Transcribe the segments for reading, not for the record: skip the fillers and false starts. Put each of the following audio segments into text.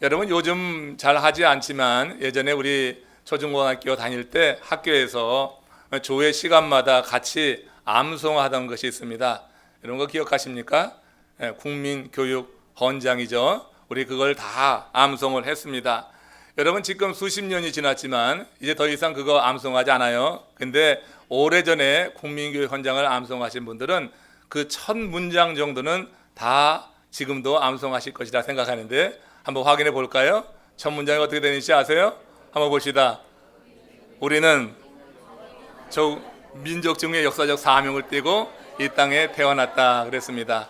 여러분 요즘 잘 하지 않지만 예전에 우리 초중고등학교 다닐 때 학교에서 조회 시간마다 같이 암송하던 것이 있습니다. 이런 거 기억하십니까? 국민교육헌장이죠. 우리 그걸 다 암송을 했습니다. 여러분 지금 수십 년이 지났지만 이제 더 이상 그거 암송하지 않아요. 근데 오래전에 국민교육헌장을 암송하신 분들은 그 첫 문장 정도는 다 지금도 암송하실 것이라 생각하는데 한번 확인해 볼까요? 첫 문장이 어떻게 되는지 아세요? 한번 봅시다. 우리는 저 민족 중의 역사적 사명을 띠고 이 땅에 태어났다 그랬습니다.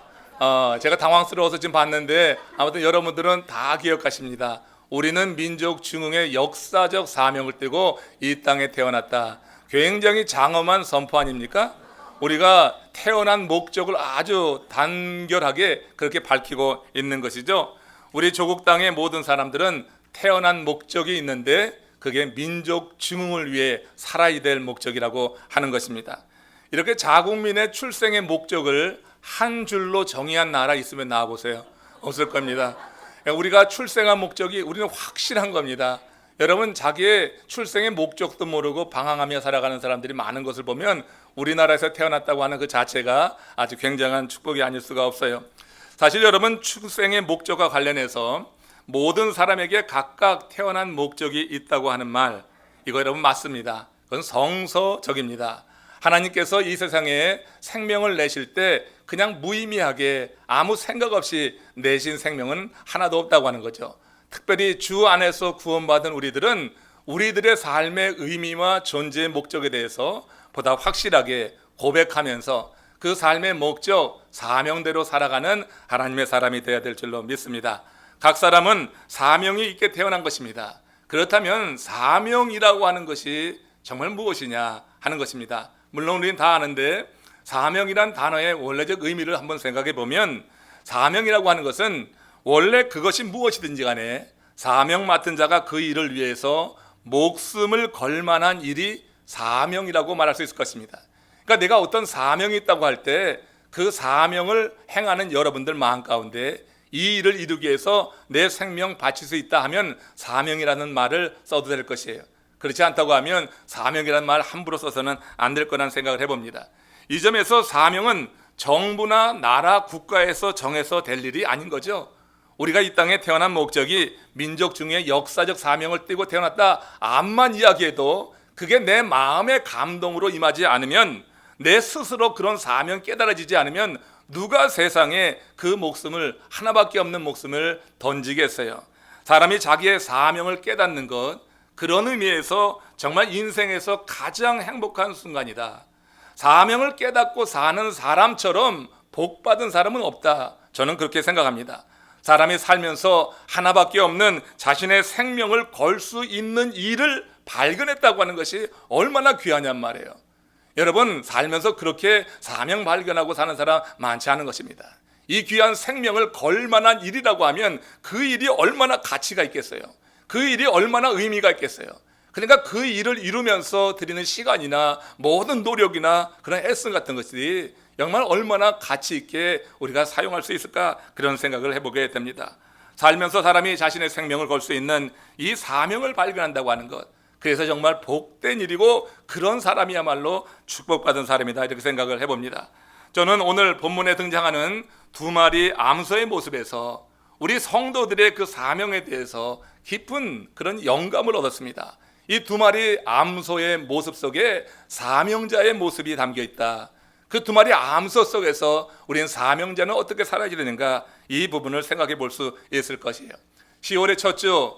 제가 당황스러워서 지금 봤는데 아무튼 여러분들은 다 기억하십니다. 우리는 민족 중흥의 역사적 사명을 띠고 이 땅에 태어났다. 굉장히 장엄한 선포 아닙니까? 우리가 태어난 목적을 아주 단결하게 그렇게 밝히고 있는 것이죠. 우리 조국 땅의 모든 사람들은 태어난 목적이 있는데 그게 민족 증흥을 위해 살아야 될 목적이라고 하는 것입니다. 이렇게 자국민의 출생의 목적을 한 줄로 정의한 나라 있으면 나와보세요. 없을 겁니다. 우리가 출생한 목적이 우리는 확실한 겁니다. 여러분 자기의 출생의 목적도 모르고 방황하며 살아가는 사람들이 많은 것을 보면 우리나라에서 태어났다고 하는 그 자체가 아주 굉장한 축복이 아닐 수가 없어요. 사실 여러분 출생의 목적과 관련해서 모든 사람에게 각각 태어난 목적이 있다고 하는 말, 이거 여러분 맞습니다. 그건 성서적입니다. 하나님께서 이 세상에 생명을 내실 때 그냥 무의미하게 아무 생각 없이 내신 생명은 하나도 없다고 하는 거죠. 특별히 주 안에서 구원받은 우리들은 우리들의 삶의 의미와 존재의 목적에 대해서 보다 확실하게 고백하면서 그 삶의 목적, 사명대로 살아가는 하나님의 사람이 되어야 될 줄로 믿습니다. 각 사람은 사명이 있게 태어난 것입니다. 그렇다면 사명이라고 하는 것이 정말 무엇이냐 하는 것입니다. 물론 우리는 다 아는데 사명이란 단어의 원래적 의미를 한번 생각해 보면 사명이라고 하는 것은 원래 그것이 무엇이든지 간에 사명 맡은 자가 그 일을 위해서 목숨을 걸 만한 일이 사명이라고 말할 수 있을 것입니다. 그러니까 내가 어떤 사명이 있다고 할 때 그 사명을 행하는 여러분들 마음 가운데 이 일을 이루기 위해서 내 생명 바칠 수 있다 하면 사명이라는 말을 써도 될 것이에요. 그렇지 않다고 하면 사명이라는 말 함부로 써서는 안 될 거라는 생각을 해봅니다. 이 점에서 사명은 정부나 나라, 국가에서 정해서 될 일이 아닌 거죠. 우리가 이 땅에 태어난 목적이 민족 중에 역사적 사명을 띠고 태어났다 암만 이야기해도 그게 내 마음의 감동으로 임하지 않으면, 내 스스로 그런 사명 깨달아지지 않으면 누가 세상에 그 목숨을, 하나밖에 없는 목숨을 던지겠어요. 사람이 자기의 사명을 깨닫는 것, 그런 의미에서 정말 인생에서 가장 행복한 순간이다. 사명을 깨닫고 사는 사람처럼 복받은 사람은 없다. 저는 그렇게 생각합니다. 사람이 살면서 하나밖에 없는 자신의 생명을 걸 수 있는 일을 발견했다고 하는 것이 얼마나 귀하냔 말이에요. 여러분 살면서 그렇게 사명 발견하고 사는 사람 많지 않은 것입니다. 이 귀한 생명을 걸 만한 일이라고 하면 그 일이 얼마나 가치가 있겠어요. 그 일이 얼마나 의미가 있겠어요. 그러니까 그 일을 이루면서 드리는 시간이나 모든 노력이나 그런 애씀 같은 것들이 정말 얼마나 가치 있게 우리가 사용할 수 있을까, 그런 생각을 해보게 됩니다. 살면서 사람이 자신의 생명을 걸 수 있는 이 사명을 발견한다고 하는 것, 그래서 정말 복된 일이고 그런 사람이야말로 축복받은 사람이다, 이렇게 생각을 해봅니다. 저는 오늘 본문에 등장하는 두 마리 암소의 모습에서 우리 성도들의 그 사명에 대해서 깊은 그런 영감을 얻었습니다. 이 두 마리 암소의 모습 속에 사명자의 모습이 담겨 있다. 그 두 마리 암소 속에서 우리는 사명자는 어떻게 살아야 되는가, 이 부분을 생각해 볼 수 있을 것이에요. 10월의 첫 주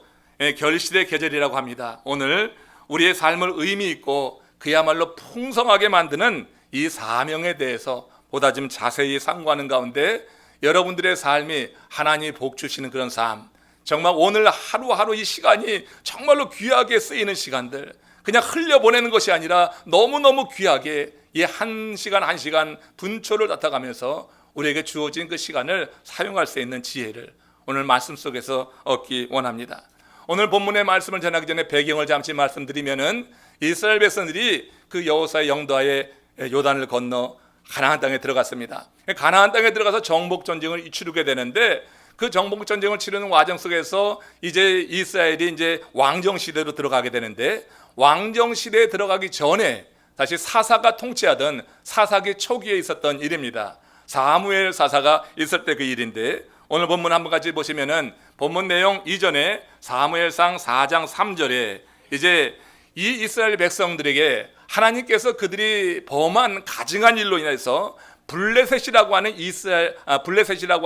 결실의 계절이라고 합니다. 오늘 우리의 삶을 의미 있고 그야말로 풍성하게 만드는 이 사명에 대해서 보다 좀 자세히 상고하는 가운데 여러분들의 삶이 하나님이 복 주시는 그런 삶, 정말 오늘 하루하루 이 시간이 정말로 귀하게 쓰이는 시간들, 그냥 흘려보내는 것이 아니라 너무너무 귀하게 이 한 시간 한 시간 분초를 닦아가면서 우리에게 주어진 그 시간을 사용할 수 있는 지혜를 오늘 말씀 속에서 얻기 원합니다. 오늘 본문의 말씀을 전하기 전에 배경을 잠시 말씀드리면은 이스라엘 백성들이 그 여호수아의 영도하에 요단을 건너 가나안 땅에 들어갔습니다. 가나안 땅에 들어가서 정복 전쟁을 치르게 되는데 그 정복 전쟁을 치르는 과정 속에서 이제 이스라엘이 이제 왕정 시대로 들어가게 되는데, 왕정 시대에 들어가기 전에 다시 사사가 통치하던 사사기 초기에 있었던 일입니다. 사무엘 사사가 있을 때 그 일인데, 오늘 본문 한번 같이 보시면은 본문 내용 이전에 사무엘상 4장 3절에 이제 이 이스라엘 백성들에게 하나님께서 그들이 범한 가증한 일로 인해서 블레셋이라고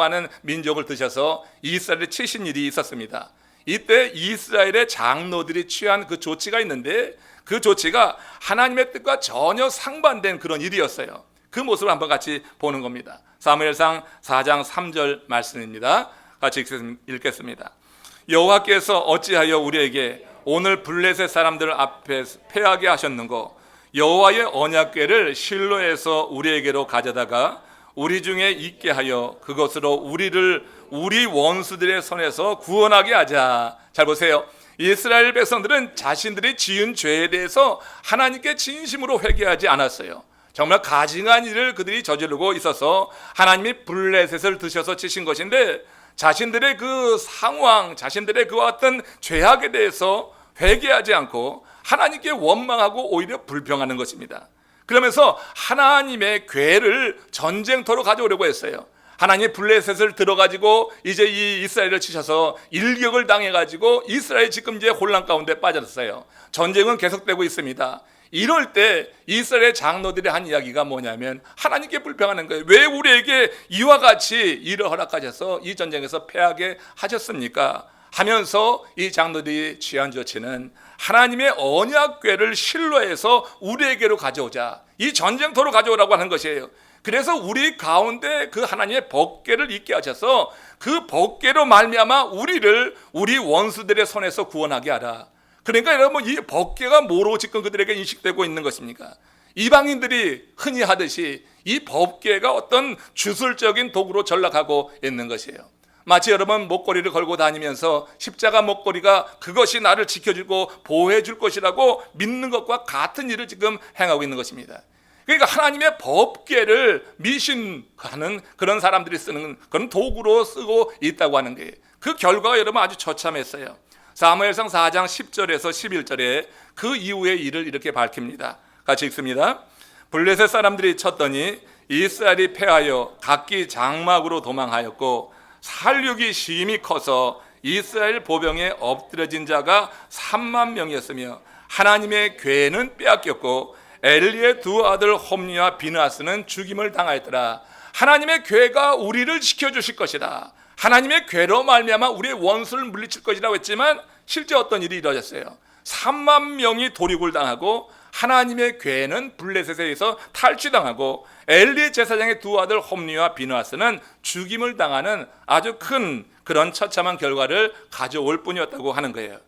하는 민족을 드셔서 이스라엘에 치신 일이 있었습니다. 이때 이스라엘의 장로들이 취한 그 조치가 있는데, 그 조치가 하나님의 뜻과 전혀 상반된 그런 일이었어요. 그 모습을 한번 같이 보는 겁니다. 사무엘상 4장 3절 말씀입니다. 같이 읽겠습니다. 여호와께서 어찌하여 우리에게 오늘 블레셋 사람들 앞에 패하게 하셨는고, 여호와의 언약궤를 실로에서 우리에게로 가져다가 우리 중에 있게 하여 그것으로 우리 원수들의 손에서 구원하게 하자. 잘 보세요. 이스라엘 백성들은 자신들이 지은 죄에 대해서 하나님께 진심으로 회개하지 않았어요. 정말 가증한 일을 그들이 저지르고 있어서 하나님이 블레셋을 드셔서 치신 것인데, 자신들의 그 상황, 자신들의 그와 같은 죄악에 대해서 회개하지 않고 하나님께 원망하고 오히려 불평하는 것입니다. 그러면서 하나님의 궤를 전쟁터로 가져오려고 했어요. 하나님이 블레셋을 들어가지고 이제 이 이스라엘을 치셔서 일격을 당해가지고 이스라엘이 지금 이제 혼란 가운데 빠졌어요. 전쟁은 계속되고 있습니다. 이럴 때 이스라엘 장로들이 한 이야기가 뭐냐면 하나님께 불평하는 거예요. 왜 우리에게 이와 같이 일을 허락하셔서 이 전쟁에서 패하게 하셨습니까? 하면서 이 장로들이 취한 조치는 하나님의 언약궤를 실로에서 우리에게로 가져오자, 이 전쟁터로 가져오라고 하는 것이에요. 그래서 우리 가운데 그 하나님의 법궤를 있게 하셔서 그 법궤로 말미암아 우리 원수들의 손에서 구원하게 하라. 그러니까 여러분, 이 법궤가 뭐로 지금 그들에게 인식되고 있는 것입니까? 이방인들이 흔히 하듯이 이 법궤가 어떤 주술적인 도구로 전락하고 있는 것이에요. 마치 여러분 목걸이를 걸고 다니면서 십자가 목걸이가 그것이 나를 지켜주고 보호해 줄 것이라고 믿는 것과 같은 일을 지금 행하고 있는 것입니다. 그러니까 하나님의 법궤를 미신하는 그런 사람들이 쓰는 그런 도구로 쓰고 있다고 하는 거예요. 그 결과가 여러분 아주 처참했어요. 사무엘상 4장 10절에서 11절에 그 이후의 일을 이렇게 밝힙니다. 같이 읽습니다. 블레셋 사람들이 쳤더니 이스라엘이 패하여 각기 장막으로 도망하였고, 살육이 심히 커서 이스라엘 보병에 엎드려진 자가 3만 명이었으며 하나님의 궤는 빼앗겼고 엘리의 두 아들 홈리와 비느하스는 죽임을 당하였더라. 하나님의 궤가 우리를 지켜주실 것이다. 하나님의 궤로 말미암아 우리의 원수를 물리칠 것이라고 했지만 실제 어떤 일이 이루어졌어요. 3만 명이 도륙을 당하고 하나님의 궤는 블레셋에 의해서 탈취당하고 엘리 제사장의 두 아들 홈리와 비느하스는 죽임을 당하는 아주 큰 그런 처참한 결과를 가져올 뿐이었다고 하는 거예요.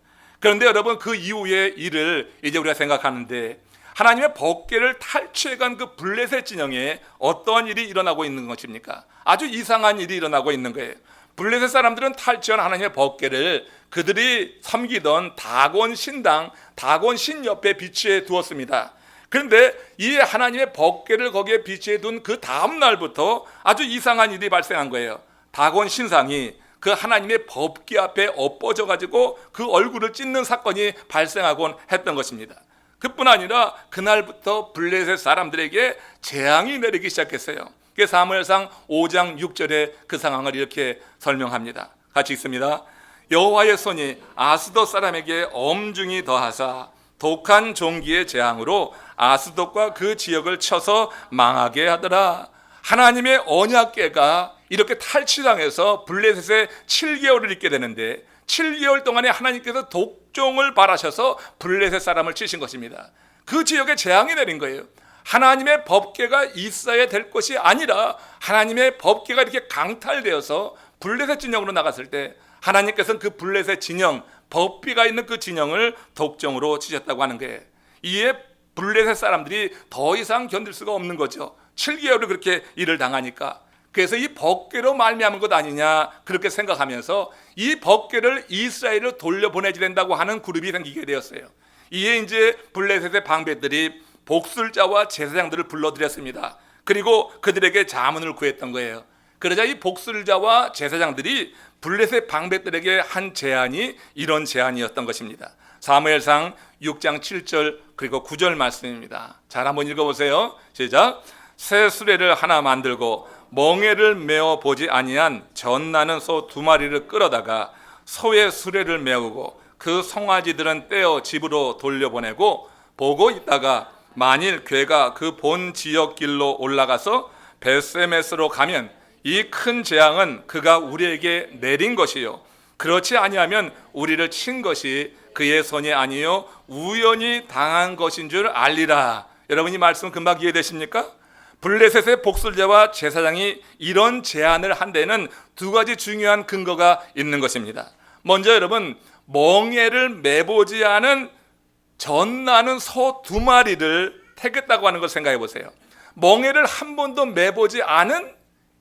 그런데 여러분, 그 이후의 일을 이제 우리가 생각하는데, 하나님의 법궤를 탈취해간 그 블레셋 진영에 어떤 일이 일어나고 있는 것입니까? 아주 이상한 일이 일어나고 있는 거예요. 블레셋 사람들은 탈취한 하나님의 법궤를 그들이 섬기던 다곤 신당, 다곤 신 옆에 비치해 두었습니다. 그런데 이 하나님의 법궤를 거기에 비치해 둔 그 다음 날부터 아주 이상한 일이 발생한 거예요. 다곤 신상이 그 하나님의 법궤 앞에 엎어져 가지고 그 얼굴을 찢는 사건이 발생하곤 했던 것입니다. 그뿐 아니라 그날부터 블레셋 사람들에게 재앙이 내리기 시작했어요. 사무엘상 5장 6절에 그 상황을 이렇게 설명합니다. 같이 읽습니다. 여호와의 손이 아스돗 사람에게 엄중히 더하사 독한 종기의 재앙으로 아스돗과 그 지역을 쳐서 망하게 하더라. 하나님의 언약궤가 이렇게 탈취당해서 블레셋에 7개월을 있게 되는데, 7개월 동안에 하나님께서 독종을 발하셔서 블레셋 사람을 치신 것입니다. 그 지역에 재앙이 내린 거예요. 하나님의 법궤가 있어야 될 것이 아니라 하나님의 법궤가 이렇게 강탈되어서 블레셋 진영으로 나갔을 때 하나님께서는 그 블레셋 진영, 법궤가 있는 그 진영을 독종으로 치셨다고 하는 거예요. 이에 블레셋 사람들이 더 이상 견딜 수가 없는 거죠. 7개월을 그렇게 일을 당하니까. 그래서 이 법궤로 말미암은 것 아니냐 그렇게 생각하면서 이 법궤를 이스라엘로 돌려보내야 된다고 하는 그룹이 생기게 되었어요. 이에 이제 블레셋의 방배들이 복술자와 제사장들을 불러들였습니다. 그리고 그들에게 자문을 구했던 거예요. 그러자 이 복술자와 제사장들이 블레셋 방백들에게 한 제안이 이런 제안이었던 것입니다. 사무엘상 6장 7절 그리고 9절 말씀입니다. 잘 한번 읽어보세요. 시작. 새 수레를 하나 만들고 멍에를 메어 보지 아니한 젖나는 소 2마리를 끌어다가 소의 수레를 메우고 그 송아지들은 떼어 집으로 돌려보내고 보고 있다가 만일 괴가 그 본 지역 길로 올라가서 벳세메스로 가면 이 큰 재앙은 그가 우리에게 내린 것이요 그렇지 아니하면 우리를 친 것이 그의 손이 아니요 우연히 당한 것인 줄 알리라. 여러분 이 말씀 금방 이해되십니까? 블레셋의 복술자와 제사장이 이런 제안을 한 데는 두 가지 중요한 근거가 있는 것입니다. 먼저 여러분 멍에를 매보지 않은 젖나는 소 2마리를 택했다고 하는 걸 생각해 보세요. 멍에를 한 번도 매보지 않은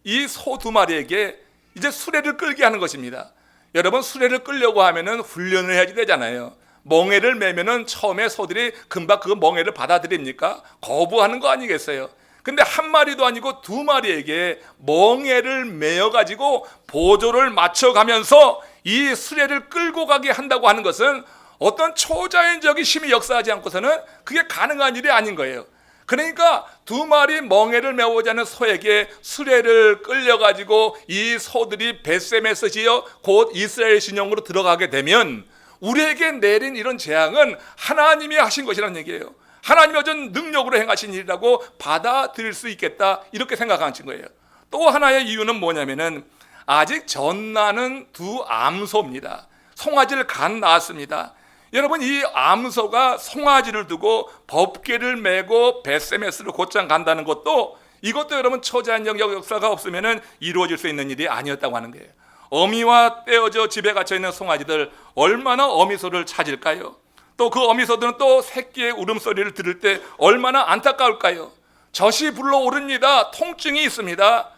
이 소 2마리에게 이제 수레를 끌게 하는 것입니다. 여러분 수레를 끌려고 하면은 훈련을 해야지 되잖아요. 멍에를 매면은 처음에 소들이 금방 그 멍에를 받아들입니까? 거부하는 거 아니겠어요? 근데 한 마리도 아니고 2마리에게 멍에를 매어 가지고 보조를 맞춰가면서 이 수레를 끌고 가게 한다고 하는 것은 어떤 초자연적인 힘이 역사하지 않고서는 그게 가능한 일이 아닌 거예요. 그러니까 2마리 멍에를 메우지 않은 소에게 수레를 끌려가지고 이 소들이 벳세메스 지역 곧 이스라엘 진영으로 들어가게 되면 우리에게 내린 이런 재앙은 하나님이 하신 것이라는 얘기예요. 하나님이 어떤 능력으로 행하신 일이라고 받아들일 수 있겠다 이렇게 생각하신 거예요. 또 하나의 이유는 뭐냐면은 아직 젖나는 2 암소입니다. 송아지를 갓 낳았습니다. 여러분 이 암소가 송아지를 두고 법궤를 메고 벳세메스로 곧장 간다는 것도 이것도 여러분 초자연적 역사가 없으면 이루어질 수 있는 일이 아니었다고 하는 거예요. 어미와 떼어져 집에 갇혀 있는 송아지들 얼마나 어미소를 찾을까요? 또 그 어미소들은 또 새끼의 울음소리를 들을 때 얼마나 안타까울까요? 젖이 불러오릅니다. 통증이 있습니다.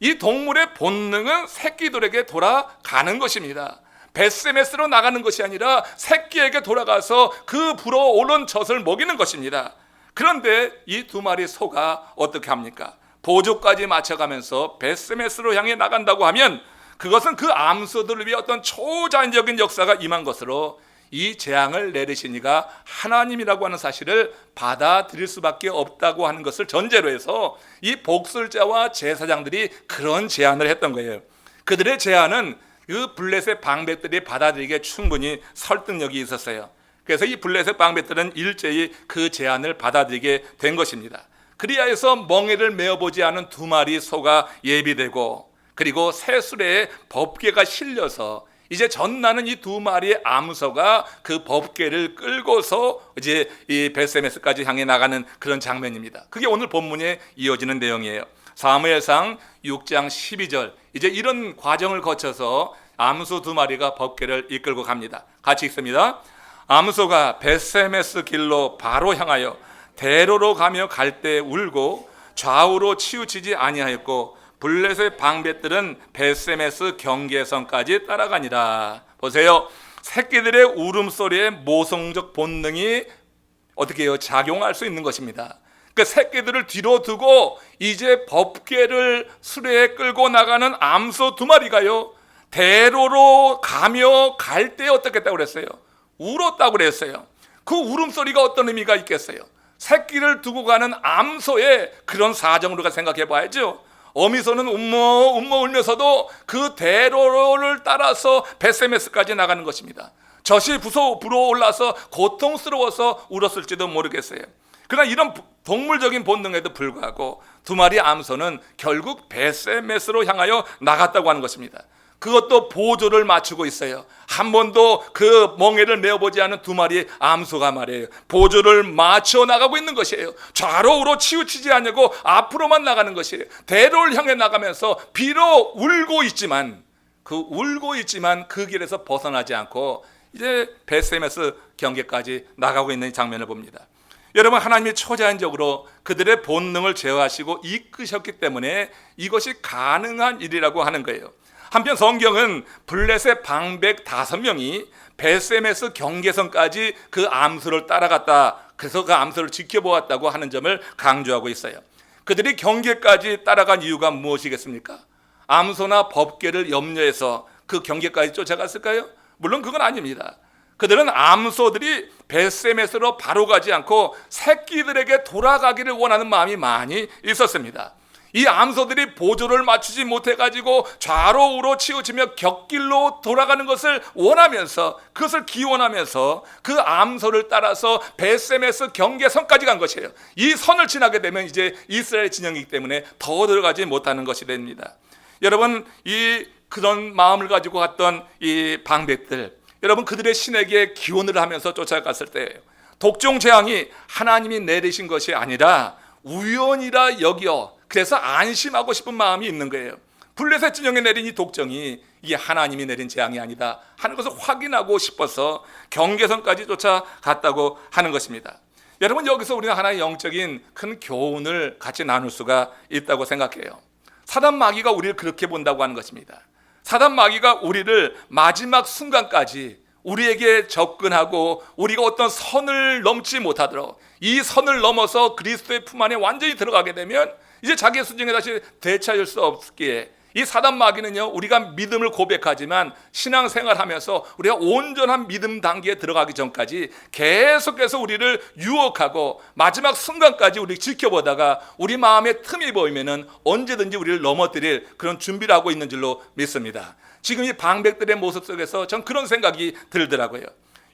이 동물의 본능은 새끼들에게 돌아가는 것입니다. 벳세메스로 나가는 것이 아니라 새끼에게 돌아가서 그 불어오른 젖을 먹이는 것입니다. 그런데 이 2마리 소가 어떻게 합니까? 보조까지 맞춰가면서 벳세메스로 향해 나간다고 하면 그것은 그 암소들을 위해 어떤 초자연적인 역사가 임한 것으로 이 재앙을 내리신 이가 하나님이라고 하는 사실을 받아들일 수밖에 없다고 하는 것을 전제로 해서 이 복술자와 제사장들이 그런 제안을 했던 거예요. 그들의 제안은 그 블레셋 방백들이 받아들이기에 충분히 설득력이 있었어요. 그래서 이 블레셋 방백들은 일제히 그 제안을 받아들이게 된 것입니다. 그리하여서 멍에를 메어보지 않은 2마리 소가 예비되고 그리고 새 수레에 법궤가 실려서 이제 젖나는 이 2마리의 암소가 그 법궤를 끌고서 이제 이 벳세메스까지 향해 나가는 그런 장면입니다. 그게 오늘 본문에 이어지는 내용이에요. 사무엘상 6장 12절 이제 이런 과정을 거쳐서 암소 2마리가 법궤를 이끌고 갑니다. 같이 읽습니다. 암소가 벳세메스 길로 바로 향하여 대로로 가며 갈 때 울고 좌우로 치우치지 아니하였고 블레셋 방백들은 벳세메스 경계선까지 따라가니라. 보세요. 새끼들의 울음소리에 모성적 본능이 어떻게 해요? 작용할 수 있는 것입니다. 그 새끼들을 뒤로 두고 이제 법궤를 수레에 끌고 나가는 암소 2마리가요 대로로 가며 갈 때 어떻게 했다고 그랬어요? 울었다고 그랬어요. 그 울음소리가 어떤 의미가 있겠어요? 새끼를 두고 가는 암소의 그런 사정으로 생각해 봐야죠. 어미소는 움머 울면서도 그 대로를 따라서 벳세메스까지 나가는 것입니다. 젖이 불어올라서 고통스러워서 울었을지도 모르겠어요. 그러나 이런 동물적인 본능에도 불구하고 2마리 암소는 결국 벳세메스로 향하여 나갔다고 하는 것입니다. 그것도 보조를 맞추고 있어요. 한 번도 그 멍에를 메어보지 않은 2마리 암소가 말이에요. 보조를 맞춰 나가고 있는 것이에요. 좌로우로 치우치지 않고 앞으로만 나가는 것이에요. 대로를 향해 나가면서 비록 울고 있지만 그 길에서 벗어나지 않고 이제 벳세메스 경계까지 나가고 있는 장면을 봅니다. 여러분 하나님이 초자연적으로 그들의 본능을 제어하시고 이끄셨기 때문에 이것이 가능한 일이라고 하는 거예요. 한편 성경은 블레셋 방백 5명이 벳세메스 경계선까지 그 암소를 따라갔다. 그래서 그 암소를 지켜보았다고 하는 점을 강조하고 있어요. 그들이 경계까지 따라간 이유가 무엇이겠습니까? 암소나 법궤를 염려해서 그 경계까지 쫓아갔을까요? 물론 그건 아닙니다. 그들은 암소들이 벳세메스로 바로 가지 않고 새끼들에게 돌아가기를 원하는 마음이 많이 있었습니다. 이 암소들이 보조를 맞추지 못해가지고 좌로 우로 치우치며 곁길로 돌아가는 것을 원하면서, 그것을 기원하면서 그 암소를 따라서 벳세메스 경계선까지 간 것이에요. 이 선을 지나게 되면 이제 이스라엘 진영이기 때문에 더 들어가지 못하는 것이 됩니다. 여러분, 그런 마음을 가지고 갔던 이 방백들, 여러분, 그들의 신에게 기원을 하면서 쫓아갔을 때예요. 독종 재앙이 하나님이 내리신 것이 아니라 우연이라 여겨, 그래서 안심하고 싶은 마음이 있는 거예요. 블레셋 진영에 내린 이 독정이 이게 하나님이 내린 재앙이 아니다 하는 것을 확인하고 싶어서 경계선까지 쫓아갔다고 하는 것입니다. 여러분, 여기서 우리는 하나의 영적인 큰 교훈을 같이 나눌 수가 있다고 생각해요. 사단 마귀가 우리를 그렇게 본다고 하는 것입니다. 사단 마귀가 우리를 마지막 순간까지 우리에게 접근하고 우리가 어떤 선을 넘지 못하도록, 이 선을 넘어서 그리스도의 품 안에 완전히 들어가게 되면 이제 자기의 수중에 다시 되찾을 수 없기에, 이 사단 마귀는요, 우리가 믿음을 고백하지만 신앙생활하면서 우리가 온전한 믿음 단계에 들어가기 전까지 계속해서 우리를 유혹하고 마지막 순간까지 우리 지켜보다가 우리 마음에 틈이 보이면은 언제든지 우리를 넘어뜨릴 그런 준비를 하고 있는 줄로 믿습니다. 지금 이 방백들의 모습 속에서 전 그런 생각이 들더라고요.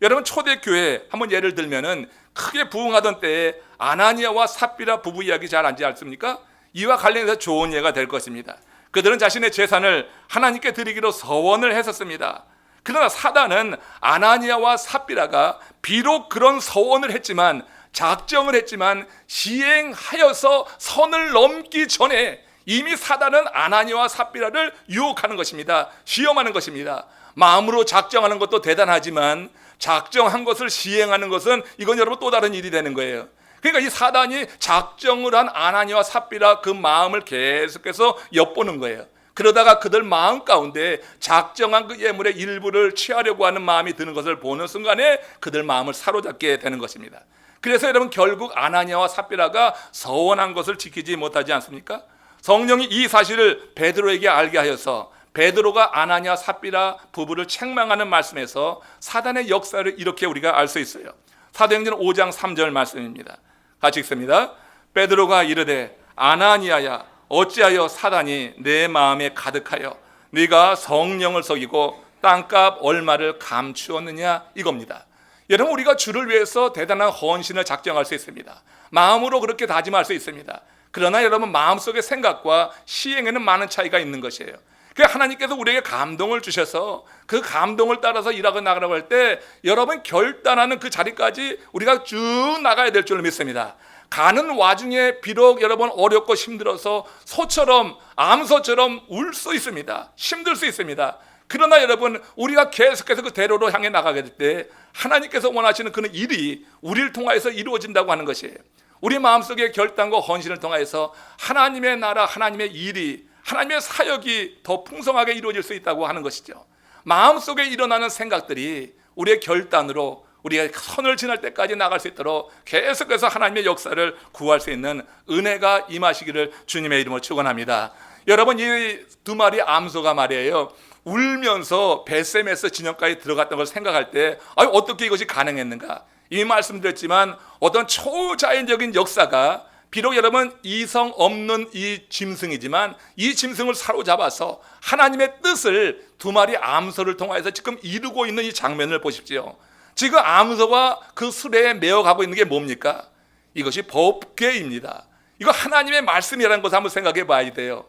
여러분, 초대교회 한번 예를 들면은 크게 부흥하던 때에 아나니아와 삽비라 부부 이야기 잘 알지 않습니까? 이와 관련해서 좋은 예가 될 것입니다. 그들은 자신의 재산을 하나님께 드리기로 서원을 했었습니다. 그러나 사단은 아나니아와 삽비라가 비록 그런 서원을 했지만, 작정을 했지만 시행하여서 선을 넘기 전에 이미 사단은 아나니아와 삽비라를 유혹하는 것입니다. 시험하는 것입니다. 마음으로 작정하는 것도 대단하지만 작정한 것을 시행하는 것은 이건 여러분 또 다른 일이 되는 거예요. 그러니까 이 사단이 작정을 한 아나니아와 삽비라 그 마음을 계속해서 엿보는 거예요. 그러다가 그들 마음 가운데 작정한 그 예물의 일부를 취하려고 하는 마음이 드는 것을 보는 순간에 그들 마음을 사로잡게 되는 것입니다. 그래서 여러분, 결국 아나니아와 삽비라가 서원한 것을 지키지 못하지 않습니까? 성령이 이 사실을 베드로에게 알게 하여서 베드로가 아나니아 삽비라 부부를 책망하는 말씀에서 사단의 역사를 이렇게 우리가 알 수 있어요. 사도행전 5장 3절 말씀입니다. 같이 읽습니다. 베드로가 이르되 아나니아야, 어찌하여 사단이 내 마음에 가득하여 네가 성령을 속이고 땅값 얼마를 감추었느냐, 이겁니다. 여러분, 우리가 주를 위해서 대단한 헌신을 작정할 수 있습니다. 마음으로 그렇게 다짐할 수 있습니다. 그러나 여러분, 마음속의 생각과 시행에는 많은 차이가 있는 것이에요. 그러니까 하나님께서 우리에게 감동을 주셔서 그 감동을 따라서 일하고 나가라고 할 때 여러분, 결단하는 그 자리까지 우리가 쭉 나가야 될 줄 믿습니다. 가는 와중에 비록 여러분 어렵고 힘들어서 소처럼, 암소처럼 울 수 있습니다. 힘들 수 있습니다. 그러나 여러분, 우리가 계속해서 그 대로로 향해 나가게 될 때 하나님께서 원하시는 그런 일이 우리를 통하여서 이루어진다고 하는 것이에요. 우리 마음속의 결단과 헌신을 통하여서 하나님의 나라, 하나님의 일이, 하나님의 사역이 더 풍성하게 이루어질 수 있다고 하는 것이죠. 마음속에 일어나는 생각들이 우리의 결단으로 우리가 선을 지날 때까지 나갈 수 있도록 계속해서 하나님의 역사를 구할 수 있는 은혜가 임하시기를 주님의 이름으로 축원합니다. 여러분, 이 두 마리 암소가 말이에요, 울면서 벳세메스 진영까지 들어갔던 걸 생각할 때 어떻게 이것이 가능했는가? 이미 말씀드렸지만 어떤 초자연적인 역사가, 비록 여러분 이성 없는 이 짐승이지만 이 짐승을 사로잡아서 하나님의 뜻을 두 마리 암소를 통해서 지금 이루고 있는 이 장면을 보십시오. 지금 암소가 그 수레에 메어가고 있는 게 뭡니까? 이것이 법궤입니다. 이거 하나님의 말씀이라는 것을 한번 생각해 봐야 돼요.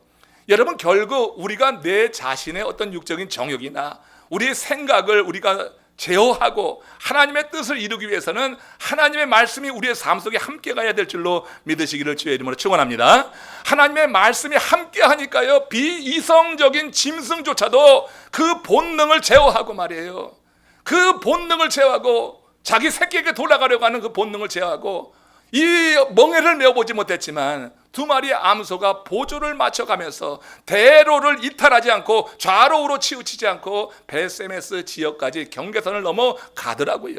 여러분, 결국 우리가 내 자신의 어떤 육적인 정욕이나 우리의 생각을 우리가 제어하고 하나님의 뜻을 이루기 위해서는 하나님의 말씀이 우리의 삶 속에 함께 가야 될 줄로 믿으시기를 주의 이름으로 축원합니다. 하나님의 말씀이 함께 하니까요, 비이성적인 짐승조차도 그 본능을 제어하고 말이에요, 그 본능을 제어하고 자기 새끼에게 돌아가려고 하는 그 본능을 제어하고, 이 멍에를 메어보지 못했지만 두 마리의 암소가 보조를 맞춰가면서 대로를 이탈하지 않고 좌로 우로 치우치지 않고 벳세메스 지역까지 경계선을 넘어 가더라고요.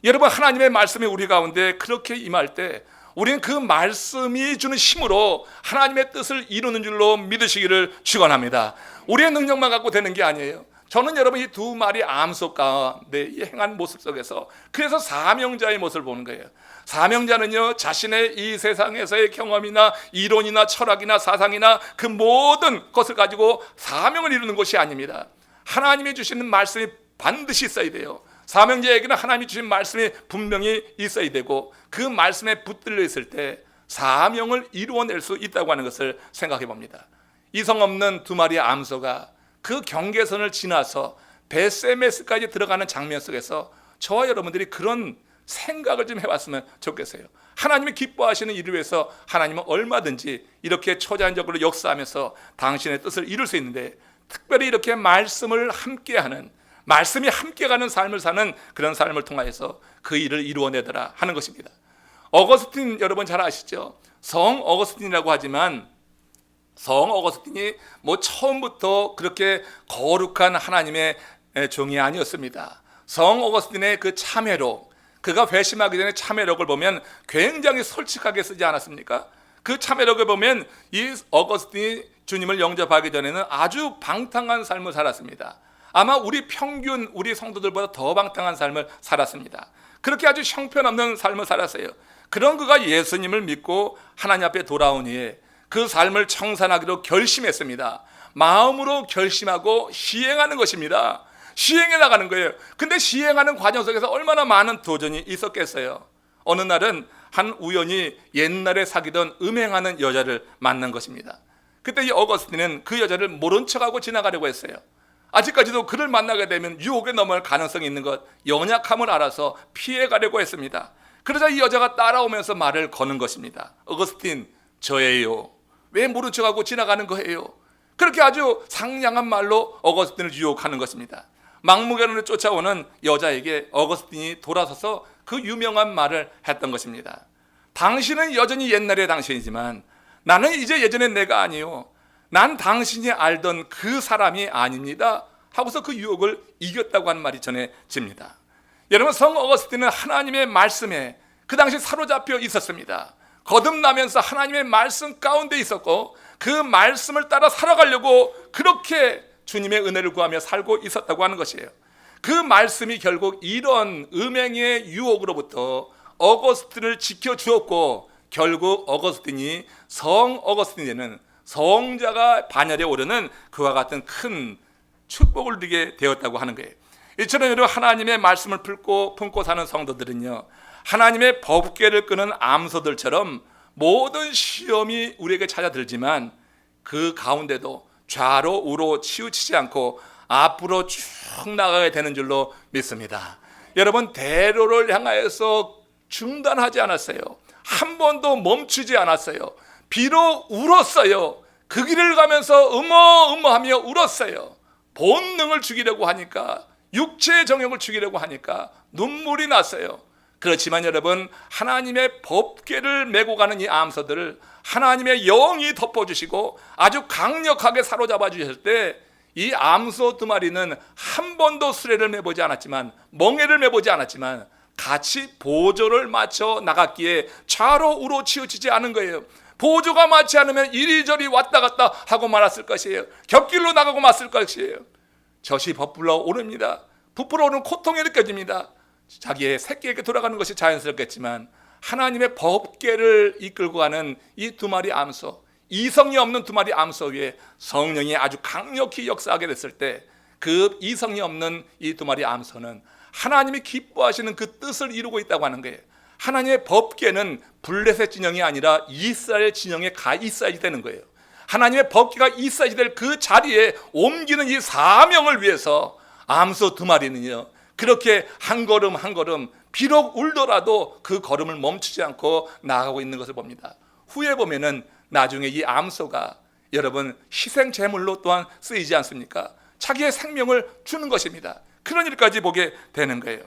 여러분, 하나님의 말씀이 우리 가운데 그렇게 임할 때 우리는 그 말씀이 주는 힘으로 하나님의 뜻을 이루는 줄로 믿으시기를 축원합니다. 우리의 능력만 갖고 되는 게 아니에요. 저는 여러분 이 두 마리 암소 가운데 행한 모습 속에서 그래서 사명자의 모습을 보는 거예요. 사명자는요, 자신의 이 세상에서의 경험이나 이론이나 철학이나 사상이나 그 모든 것을 가지고 사명을 이루는 것이 아닙니다. 하나님이 주시는 말씀이 반드시 있어야 돼요. 사명자에게는 하나님이 주신 말씀이 분명히 있어야 되고 그 말씀에 붙들려 있을 때 사명을 이루어낼 수 있다고 하는 것을 생각해 봅니다. 이성 없는 두 마리의 암소가 그 경계선을 지나서 벳세메스까지 들어가는 장면 속에서 저와 여러분들이 그런 생각을 좀 해봤으면 좋겠어요. 하나님이 기뻐하시는 일을 위해서 하나님은 얼마든지 이렇게 초자연적으로 역사하면서 당신의 뜻을 이룰 수 있는데, 특별히 이렇게 말씀을 함께하는, 말씀이 함께 가는 삶을 사는 그런 삶을 통하여서 그 일을 이루어내더라 하는 것입니다. 어거스틴 여러분 잘 아시죠? 성 어거스틴이라고 하지만 성 어거스틴이 뭐 처음부터 그렇게 거룩한 하나님의 종이 아니었습니다. 성 어거스틴의 그 참회록, 그가 회심하기 전에 참회록을 보면 굉장히 솔직하게 쓰지 않았습니까? 그 참회록을 보면 이 어거스틴이 주님을 영접하기 전에는 아주 방탕한 삶을 살았습니다. 아마 우리 평균 우리 성도들보다 더 방탕한 삶을 살았습니다. 그렇게 아주 형편없는 삶을 살았어요. 그런 그가 예수님을 믿고 하나님 앞에 돌아온 후에 그 삶을 청산하기로 결심했습니다. 마음으로 결심하고 시행하는 것입니다. 시행해 나가는 거예요. 근데 시행하는 과정 속에서 얼마나 많은 도전이 있었겠어요. 어느 날은 한 우연히 옛날에 사귀던 음행하는 여자를 만난 것입니다. 그때 이 어거스틴은 그 여자를 모른 척하고 지나가려고 했어요. 아직까지도 그를 만나게 되면 유혹에 넘어갈 가능성이 있는 것, 연약함을 알아서 피해가려고 했습니다. 그러자 이 여자가 따라오면서 말을 거는 것입니다. 어거스틴, 저예요. 왜 모른 척하고 지나가는 거예요? 그렇게 아주 상냥한 말로 어거스틴을 유혹하는 것입니다. 막무가내로 쫓아오는 여자에게 어거스틴이 돌아서서 그 유명한 말을 했던 것입니다. 당신은 여전히 옛날의 당신이지만 나는 이제 예전의 내가 아니요, 난 당신이 알던 그 사람이 아닙니다 하고서 그 유혹을 이겼다고 하는 말이 전해집니다. 여러분, 성 어거스틴은 하나님의 말씀에 그 당시 사로잡혀 있었습니다. 거듭나면서 하나님의 말씀 가운데 있었고 그 말씀을 따라 살아가려고 그렇게 주님의 은혜를 구하며 살고 있었다고 하는 것이에요. 그 말씀이 결국 이런 음행의 유혹으로부터 어거스틴을 지켜주었고 결국 어거스틴이 성 어거스틴이 되는 성자가 반열에 오르는 그와 같은 큰 축복을 누리게 되었다고 하는 거예요. 이처럼 여러분, 하나님의 말씀을 품고 사는 성도들은요, 하나님의 법궤를 끄는 암소들처럼 모든 시험이 우리에게 찾아들지만 그 가운데도 좌로 우로 치우치지 않고 앞으로 쭉 나가게 되는 줄로 믿습니다. 여러분, 대로를 향하여서 중단하지 않았어요. 한 번도 멈추지 않았어요. 비록 울었어요. 그 길을 가면서 하며 울었어요. 본능을 죽이려고 하니까, 육체의 정욕을 죽이려고 하니까 눈물이 났어요. 그렇지만 여러분, 하나님의 법궤를 메고 가는 이 암소들을 하나님의 영이 덮어주시고 아주 강력하게 사로잡아 주셨을 때 이 암소 두 마리는 한 번도 수레를 매보지 않았지만, 멍에를 매보지 않았지만 같이 보조를 맞춰 나갔기에 좌로 우로 치우치지 않은 거예요. 보조가 맞지 않으면 이리저리 왔다 갔다 하고 말았을 것이에요. 곁길로 나가고 말았을 것이에요. 젖이 버풀어 오릅니다. 부풀어 오는 고통이 느껴집니다. 자기의 새끼에게 돌아가는 것이 자연스럽겠지만 하나님의 법궤를 이끌고 가는 이 두 마리 암소, 이성이 없는 두 마리 암소 위에 성령이 아주 강력히 역사하게 됐을 때 그 이성이 없는 이 두 마리 암소는 하나님이 기뻐하시는 그 뜻을 이루고 있다고 하는 거예요. 하나님의 법궤는 블레셋 진영이 아니라 이스라엘 진영에 가 있어야지 되는 거예요. 하나님의 법궤가 있어야지 될 그 자리에 옮기는 이 사명을 위해서 암소 두 마리는요, 그렇게 한 걸음 한 걸음 비록 울더라도 그 걸음을 멈추지 않고 나아가고 있는 것을 봅니다. 후에 보면은 나중에 이 암소가 여러분 희생 제물로 또한 쓰이지 않습니까? 자기의 생명을 주는 것입니다. 그런 일까지 보게 되는 거예요.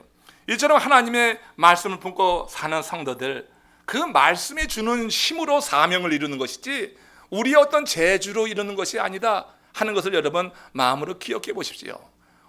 이처럼 하나님의 말씀을 품고 사는 성도들, 그 말씀이 주는 힘으로 사명을 이루는 것이지 우리의 어떤 재주로 이루는 것이 아니다 하는 것을 여러분 마음으로 기억해 보십시오.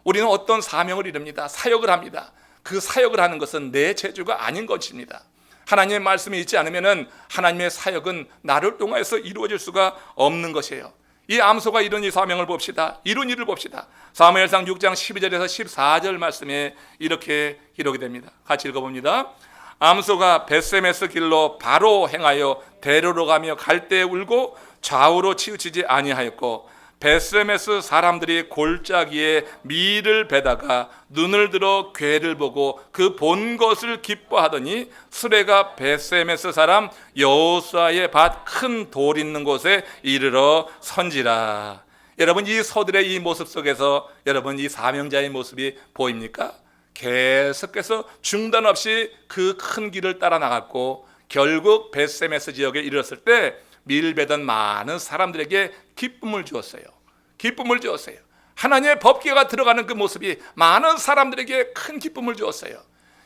우리는 어떤 사명을 이룹니다. 사역을 합니다. 그 사역을 하는 것은 내 재주가 아닌 것입니다. 하나님의 말씀이 있지 않으면 하나님의 사역은 나를 통해서 이루어질 수가 없는 것이에요. 이 암소가 이룬 이 사명을 봅시다. 이룬 일을 봅시다. 사무엘상 6장 12절에서 14절 말씀에 이렇게 기록이 됩니다. 같이 읽어봅니다. 암소가 벳세메스 길로 바로 행하여 대로로 가며 갈대에 울고 좌우로 치우치지 아니하였고 벳세메스 사람들이 골짜기에 밀을 베다가 눈을 들어 괴를 보고 그 본 것을 기뻐하더니 수레가 벳세메스 사람 여호수아의 밭 큰 돌 있는 곳에 이르러 선지라. 여러분, 이 소들의 이 모습 속에서 여러분 이 사명자의 모습이 보입니까? 계속해서 중단 없이 그 큰 길을 따라 나갔고 결국 벳세메스 지역에 이르렀을 때 밀베던 많은 사람들에게 기쁨을 주었어요. 기쁨을 주었어요. 하나님의 법궤가 들어가는 그 모습이 많은 사람들에게 큰 기쁨을 주었어요.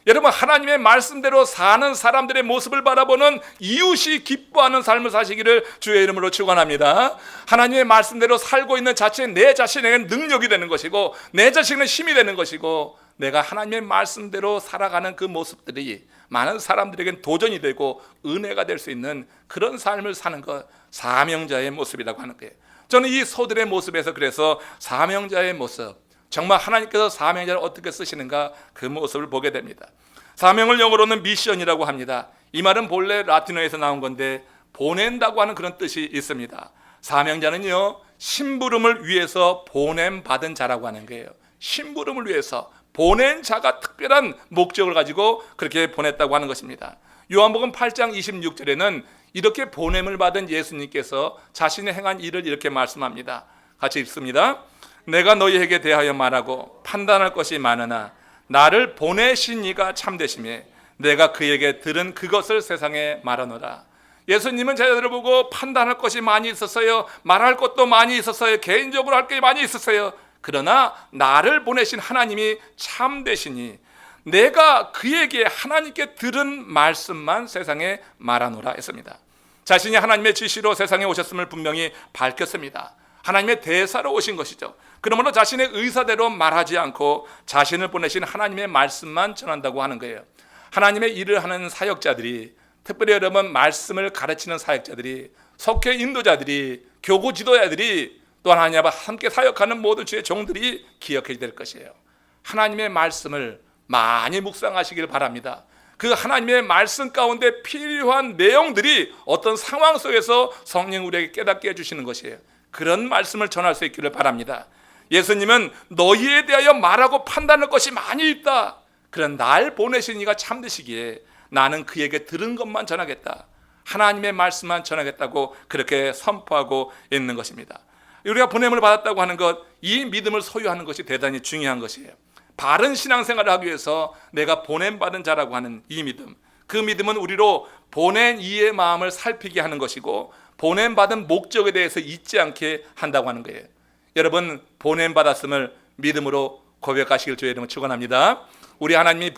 여러분, 하나님의 말씀대로 사는 사람들의 모습을 바라보는 이웃이 기뻐하는 삶을 사시기를 주의 이름으로 축원합니다. 하나님의 말씀대로 살고 있는 자체 내 자신에게는 능력이 되는 것이고 내 자신에게는 힘이 되는 것이고 내가 하나님의 말씀대로 살아가는 그 모습들이 많은 사람들에게는 도전이 되고 은혜가 될 수 있는 그런 삶을 사는 것, 사명자의 모습이라고 하는 거예요. 저는 이 소들의 모습에서 그래서 사명자의 모습, 정말 하나님께서 사명자를 어떻게 쓰시는가 그 모습을 보게 됩니다. 사명을 영어로는 미션이라고 합니다. 이 말은 본래 라틴어에서 나온 건데 보낸다고 하는 그런 뜻이 있습니다. 사명자는요, 심부름을 위해서 보냄받은 자라고 하는 거예요. 심부름을 위해서 보낸 자가 특별한 목적을 가지고 그렇게 보냈다고 하는 것입니다. 요한복음 8장 26절에는 이렇게 보냄을 받은 예수님께서 자신의 행한 일을 이렇게 말씀합니다. 같이 읽습니다. 내가 너희에게 대하여 말하고 판단할 것이 많으나 나를 보내신 이가 참되시며 내가 그에게 들은 그것을 세상에 말하노라. 예수님은 제자들을 보고 판단할 것이 많이 있었어요. 말할 것도 많이 있었어요. 개인적으로 할 게 많이 있었어요. 그러나 나를 보내신 하나님이 참되시니 내가 그에게 하나님께 들은 말씀만 세상에 말하노라 했습니다. 자신이 하나님의 지시로 세상에 오셨음을 분명히 밝혔습니다. 하나님의 대사로 오신 것이죠. 그러므로 자신의 의사대로 말하지 않고 자신을 보내신 하나님의 말씀만 전한다고 하는 거예요. 하나님의 일을 하는 사역자들이, 특별히 여러분 말씀을 가르치는 사역자들이, 속회 인도자들이, 교구 지도자들이, 또 하나님과 함께 사역하는 모든 주의 종들이 기억해야 될 것이에요. 하나님의 말씀을 많이 묵상하시길 바랍니다. 그 하나님의 말씀 가운데 필요한 내용들이 어떤 상황 속에서 성령 우리에게 깨닫게 해주시는 것이에요. 그런 말씀을 전할 수 있기를 바랍니다. 예수님은 너희에 대하여 말하고 판단할 것이 많이 있다. 그런 날 보내신 이가 참되시기에 나는 그에게 들은 것만 전하겠다. 하나님의 말씀만 전하겠다고 그렇게 선포하고 있는 것입니다. 우리가 보냄을 받았다고 하는 것, 이 믿음을 소유하는 것이 대단히 중요한 것이에요. 바른 신앙생활을 하기 위해서 내가 보냄받은 자라고 하는 이 믿음, 그 믿음은 우리로 보낸 이의 마음을 살피게 하는 것이고 보냄받은 목적에 대해서 잊지 않게 한다고 하는 거예요. 여러분, 보냄받았음을 믿음으로 고백하시길 주의 이름으로 축원합니다. 우리 하나님이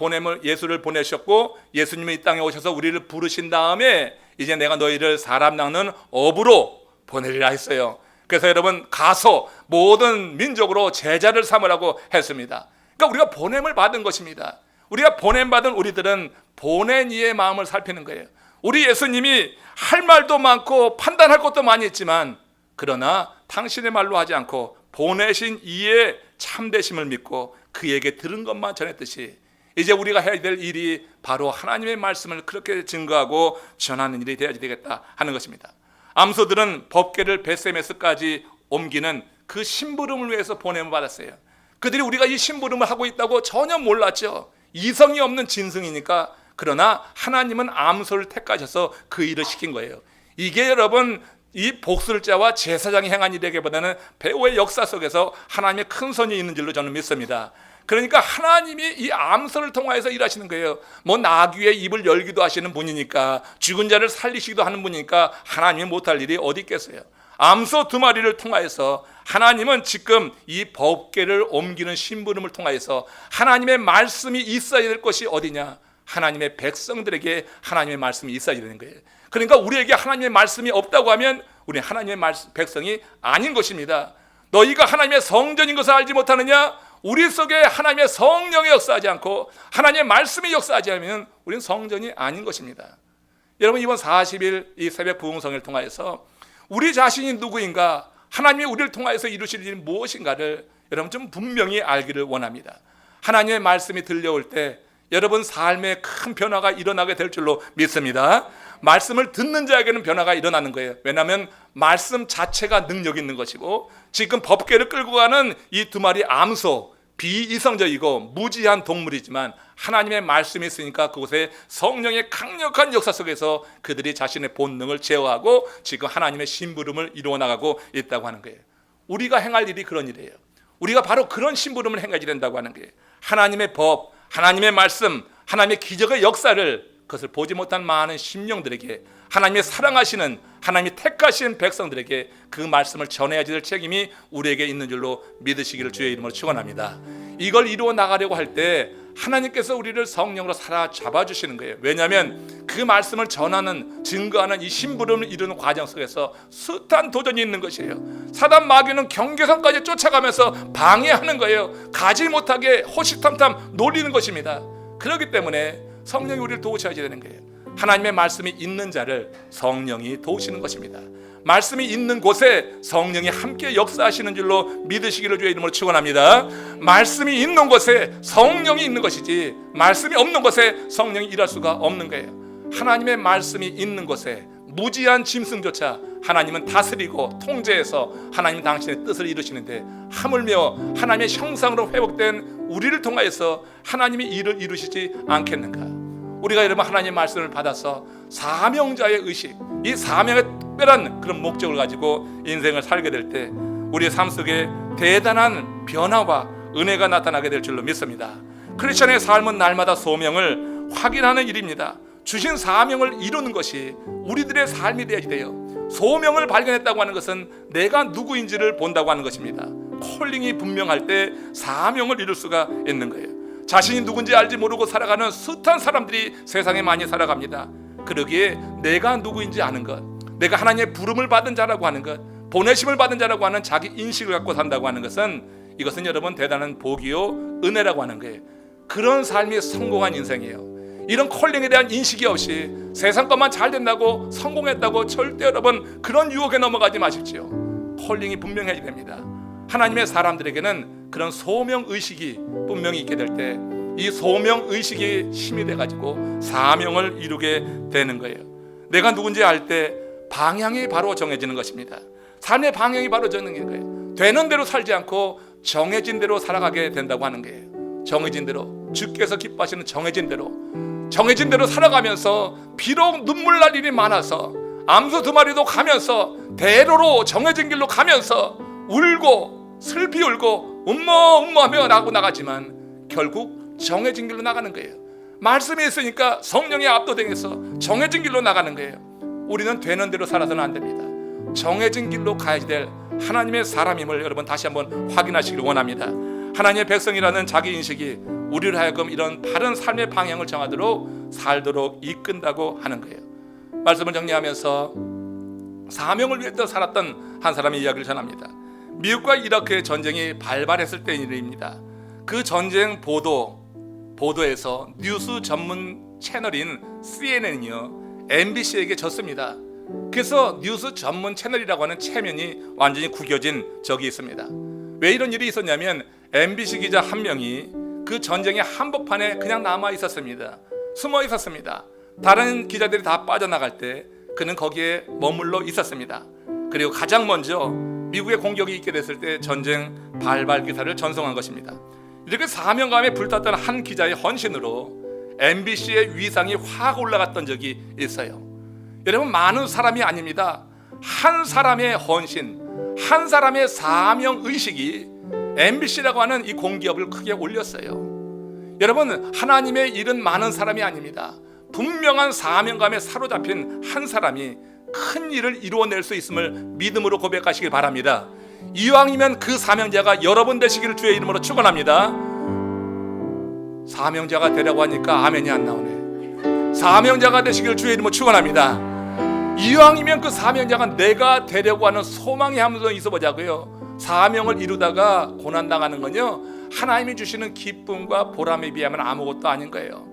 예수를 보내셨고 예수님이 이 땅에 오셔서 우리를 부르신 다음에 이제 내가 너희를 사람 낚는 어부로 보내리라 했어요. 그래서 여러분 가서 모든 민족으로 제자를 삼으라고 했습니다. 그러니까 우리가 보냄을 받은 것입니다. 우리가 보냄받은 우리들은 보낸 이의 마음을 살피는 거예요. 우리 예수님이 할 말도 많고 판단할 것도 많이 있지만 그러나 당신의 말로 하지 않고 보내신 이의 참되심을 믿고 그에게 들은 것만 전했듯이 이제 우리가 해야 될 일이 바로 하나님의 말씀을 그렇게 증거하고 전하는 일이 되어야 되겠다 하는 것입니다. 암소들은 법궤를 벳세메스까지 옮기는 그 심부름을 위해서 보냄을 받았어요. 그들이 우리가 이 심부름을 하고 있다고 전혀 몰랐죠. 이성이 없는 진승이니까. 그러나 하나님은 암소를 택하셔서 그 일을 시킨 거예요. 이게 여러분 이 복술자와 제사장이 행한 일에게보다는 배후의 역사 속에서 하나님의 큰 손이 있는 줄로 저는 믿습니다. 그러니까 하나님이 이 암소를 통하여서 일하시는 거예요. 뭐 나귀의 입을 열기도 하시는 분이니까, 죽은 자를 살리시기도 하는 분이니까 하나님이 못할 일이 어디 있겠어요. 암소 2마리를 통하여서 하나님은 지금 이 법궤를 옮기는 심부름을 통하여서 하나님의 말씀이 있어야 될 것이 어디냐? 하나님의 백성들에게 하나님의 말씀이 있어야 되는 거예요. 그러니까 우리에게 하나님의 말씀이 없다고 하면 우리는 하나님의 백성이 아닌 것입니다. 너희가 하나님의 성전인 것을 알지 못하느냐? 우리 속에 하나님의 성령이 역사하지 않고 하나님의 말씀이 역사하지 않으면 우리는 성전이 아닌 것입니다. 여러분, 이번 40일 이 새벽 부흥성을 통하여서 우리 자신이 누구인가, 하나님이 우리를 통하여서 이루실 일이 무엇인가를 여러분 좀 분명히 알기를 원합니다. 하나님의 말씀이 들려올 때 여러분 삶에 큰 변화가 일어나게 될 줄로 믿습니다. 말씀을 듣는 자에게는 변화가 일어나는 거예요. 왜냐하면 말씀 자체가 능력 있는 것이고, 지금 법궤를 끌고 가는 이 두 마리 암소, 비이성적이고 무지한 동물이지만 하나님의 말씀이 있으니까 그곳에 성령의 강력한 역사 속에서 그들이 자신의 본능을 제어하고 지금 하나님의 심부름을 이루어 나가고 있다고 하는 거예요. 우리가 행할 일이 그런 일이에요. 우리가 바로 그런 심부름을 행하게 된다고 하는 거예요. 하나님의 법, 하나님의 말씀, 하나님의 기적의 역사를 그것을 보지 못한 많은 심령들에게, 하나님의 사랑하시는, 하나님이 택하신 백성들에게 그 말씀을 전해야 될 책임이 우리에게 있는 줄로 믿으시기를 주의 이름으로 축원합니다. 이걸 이루어 나가려고 할 때 하나님께서 우리를 성령으로 사로잡아 주시는 거예요. 왜냐하면 그 말씀을 전하는, 증거하는 이 심부름을 이루는 과정 속에서 숱한 도전이 있는 것이에요. 사단 마귀는 경계선까지 쫓아가면서 방해하는 거예요. 가지 못하게 호시탐탐 놀리는 것입니다. 그렇기 때문에 성령이 우리를 도우셔야 되는 거예요. 하나님의 말씀이 있는 자를 성령이 도우시는 것입니다. 말씀이 있는 곳에 성령이 함께 역사하시는 줄로 믿으시기를 주의 이름으로 축원합니다. 말씀이 있는 곳에 성령이 있는 것이지 말씀이 없는 곳에 성령이 일할 수가 없는 거예요. 하나님의 말씀이 있는 곳에 무지한 짐승조차 하나님은 다스리고 통제해서 하나님 당신의 뜻을 이루시는데, 하물며 하나님의 형상으로 회복된 우리를 통하여서 하나님이 일을 이루시지 않겠는가? 우리가 여러분 하나님의 말씀을 받아서 사명자의 의식, 이 사명의 특별한 그런 목적을 가지고 인생을 살게 될 때 우리의 삶 속에 대단한 변화와 은혜가 나타나게 될 줄로 믿습니다. 크리스천의 삶은 날마다 소명을 확인하는 일입니다. 주신 사명을 이루는 것이 우리들의 삶이 되어야 돼요. 소명을 발견했다고 하는 것은 내가 누구인지를 본다고 하는 것입니다. 콜링이 분명할 때 사명을 이룰 수가 있는 거예요. 자신이 누군지 알지 모르고 살아가는 숱한 사람들이 세상에 많이 살아갑니다. 그러기에 내가 누구인지 아는 것, 내가 하나님의 부름을 받은 자라고 하는 것, 보내심을 받은 자라고 하는 자기 인식을 갖고 산다고 하는 것은, 이것은 여러분 대단한 복이요 은혜라고 하는 거예요. 그런 삶이 성공한 인생이에요. 이런 콜링에 대한 인식이 없이 세상 것만 잘 된다고 성공했다고 절대 여러분 그런 유혹에 넘어가지 마십시오. 콜링이 분명해야 됩니다. 하나님의 사람들에게는 그런 소명의식이 분명히 있게 될 때 이 소명의식이 힘이 돼가지고 사명을 이루게 되는 거예요. 내가 누군지 알 때 방향이 바로 정해지는 것입니다. 삶의 방향이 바로 정해지는 거예요. 되는 대로 살지 않고 정해진 대로 살아가게 된다고 하는 거예요. 정해진 대로, 주께서 기뻐하시는 정해진 대로 살아가면서 비록 눈물 날 일이 많아서 암소 두 마리도 가면서 대로로 정해진 길로 가면서 울고 슬피 울고 음모하며 나가지만 결국 정해진 길로 나가는 거예요. 말씀이 있으니까 성령의 압도당해서 정해진 길로 나가는 거예요. 우리는 되는 대로 살아서는 안 됩니다. 정해진 길로 가야 될 하나님의 사람임을 여러분 다시 한번 확인하시길 원합니다. 하나님의 백성이라는 자기 인식이 우리를 하여금 이런 바른 삶의 방향을 정하도록 살도록 이끈다고 하는 거예요. 말씀을 정리하면서 사명을 위해 살았던 한 사람의 이야기를 전합니다. 미국과 이라크의 전쟁이 발발했을 때의 일입니다. 그 전쟁 보도에서 뉴스 전문 채널인 CNN이요 MBC에게 졌습니다. 그래서 뉴스 전문 채널이라고 하는 체면이 완전히 구겨진 적이 있습니다. 왜 이런 일이 있었냐면 MBC 기자 한 명이 그 전쟁의 한복판에 그냥 남아 있었습니다. 숨어 있었습니다. 다른 기자들이 다 빠져나갈 때 그는 거기에 머물러 있었습니다. 그리고 가장 먼저 미국의 공격이 있게 됐을 때 전쟁 발발 기사를 전송한 것입니다. 이렇게 사명감에 불탔던 한 기자의 헌신으로 MBC의 위상이 확 올라갔던 적이 있어요. 여러분, 많은 사람이 아닙니다. 한 사람의 헌신, 한 사람의 사명 의식이 MBC라고 하는 이 공기업을 크게 올렸어요. 여러분, 하나님의 일은 많은 사람이 아닙니다. 분명한 사명감에 사로잡힌 한 사람이 큰 일을 이루어낼 수 있음을 믿음으로 고백하시길 바랍니다. 이왕이면 그 사명자가 여러분 되시기를 주의 이름으로 축원합니다. 사명자가 되라고 하니까 아멘이 안 나오네. 사명자가 되시기를 주의 이름으로 축원합니다. 이왕이면 그 사명자가 내가 되려고 하는 소망이 함성 있어 보자고요. 사명을 이루다가 고난당하는 건요, 하나님이 주시는 기쁨과 보람에 비하면 아무것도 아닌 거예요.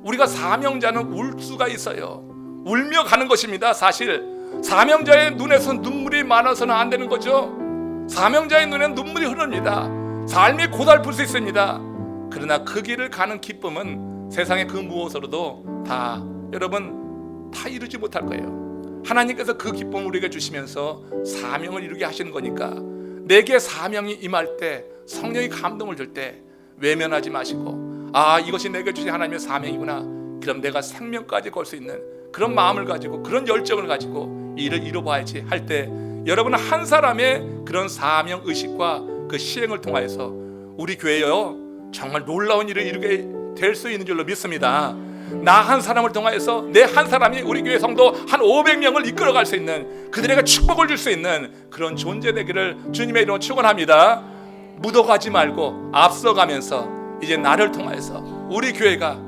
우리가 사명자는 울 수가 있어요. 울며 가는 것입니다. 사실 사명자의 눈에서 눈물이 많아서는 안 되는 거죠. 사명자의 눈에는 눈물이 흐릅니다. 삶이 고달플 수 있습니다. 그러나 그 길을 가는 기쁨은 세상의 그 무엇으로도 다 여러분 다 이루지 못할 거예요. 하나님께서 그 기쁨을 우리에게 주시면서 사명을 이루게 하시는 거니까 내게 사명이 임할 때, 성령이 감동을 줄 때 외면하지 마시고, 아, 이것이 내게 주신 하나님의 사명이구나, 그럼 내가 생명까지 걸 수 있는 그런 마음을 가지고, 그런 열정을 가지고 이 일을 이뤄봐야지 할 때, 여러분은 한 사람의 그런 사명 의식과 그 시행을 통하여서 우리 교회요 정말 놀라운 일을 이루게 될 수 있는 줄로 믿습니다. 나 한 사람을 통하여서 내 한 사람이 우리 교회 성도 한 500명을 이끌어갈 수 있는, 그들에게 축복을 줄 수 있는 그런 존재 되기를 주님의 이름으로 축원합니다. 묻어가지 말고 앞서가면서 이제 나를 통하여서 우리 교회가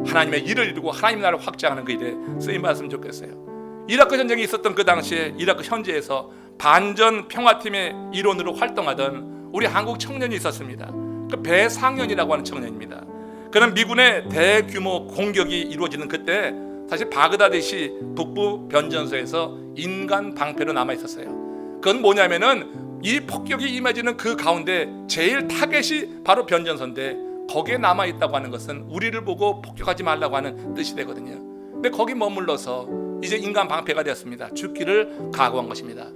하나님의 일을 이루고 하나님 나라를 확장하는 그 일에 쓰임받았으면 좋겠어요. 이라크 전쟁이 있었던 그 당시에 이라크 현지에서 반전 평화팀의 일원으로 활동하던 우리 한국 청년이 있었습니다. 그 배상현이라고 하는 청년입니다. 그는 미군의 대규모 공격이 이루어지는 그때 사실 바그다드시 북부 변전소에서 인간 방패로 남아 있었어요. 그건 뭐냐면은 이 폭격이 임해지는 그 가운데 제일 타겟이 바로 변전소인데, 거기에 남아 있다고 하는 것은 우리를 보고 폭격하지 말라고 하는 뜻이 되거든요. 근데 거기 머물러서 이제 인간 방패가 되었습니다. 죽기를 각오한 것입니다.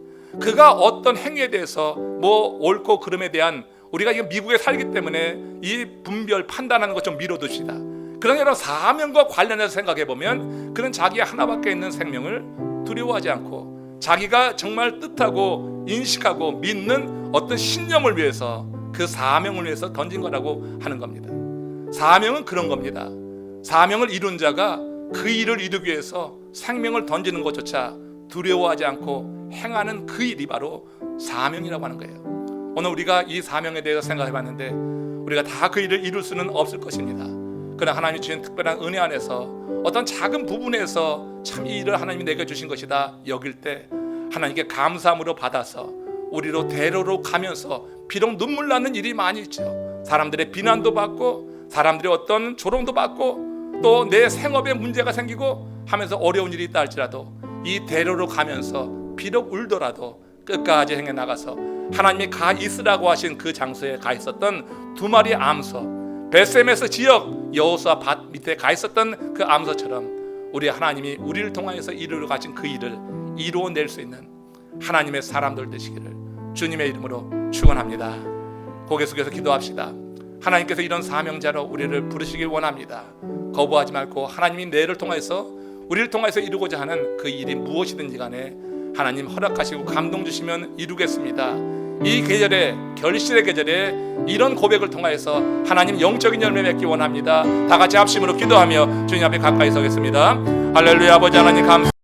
그가 어떤 행위에 대해서 뭐 옳고 그름에 대한, 우리가 지금 미국에 살기 때문에 이 분별 판단하는 것 좀 미뤄둡시다. 그러나 여러분, 사명과 관련해서 생각해 보면 그는 자기 하나밖에 있는 생명을 두려워하지 않고 자기가 정말 뜻하고 인식하고 믿는 어떤 신념을 위해서, 그 사명을 위해서 던진 거라고 하는 겁니다. 사명은 그런 겁니다. 사명을 이룬 자가 그 일을 이루기 위해서 생명을 던지는 것조차 두려워하지 않고 행하는 그 일이 바로 사명이라고 하는 거예요. 오늘 우리가 이 사명에 대해서 생각해 봤는데 우리가 다 그 일을 이룰 수는 없을 것입니다. 그러나 하나님이 주신 특별한 은혜 안에서 어떤 작은 부분에서 참 이 일을 하나님이 내게 주신 것이다 여길 때 하나님께 감사함으로 받아서 우리로 대로로 가면서, 비록 눈물 나는 일이 많이 있죠. 사람들의 비난도 받고 사람들의 어떤 조롱도 받고 또 내 생업에 문제가 생기고 하면서 어려운 일이 있다 할지라도 이 대로로 가면서 비록 울더라도 끝까지 행해 나가서 하나님이 가 있으라고 하신 그 장소에 가 있었던 두 마리 암소, 베세메스 지역 여호수아 밭 밑에 가 있었던 그 암소처럼 우리 하나님이 우리를 통하여서 이루어 가신 그 일을 이루어낼 수 있는 하나님의 사람들 되시기를 주님의 이름으로 축원합니다. 고개 숙여서 기도합시다. 하나님께서 이런 사명자로 우리를 부르시길 원합니다. 거부하지 말고 하나님이 내를 통해서 우리를 통해서 이루고자 하는 그 일이 무엇이든지 간에 하나님 허락하시고 감동 주시면 이루겠습니다. 이 계절에, 결실의 계절에 이런 고백을 통하여서 하나님 영적인 열매 맺기 원합니다. 다 같이 합심으로 기도하며 주님 앞에 가까이 서겠습니다. 할렐루야. 아버지 하나님 감사합니다.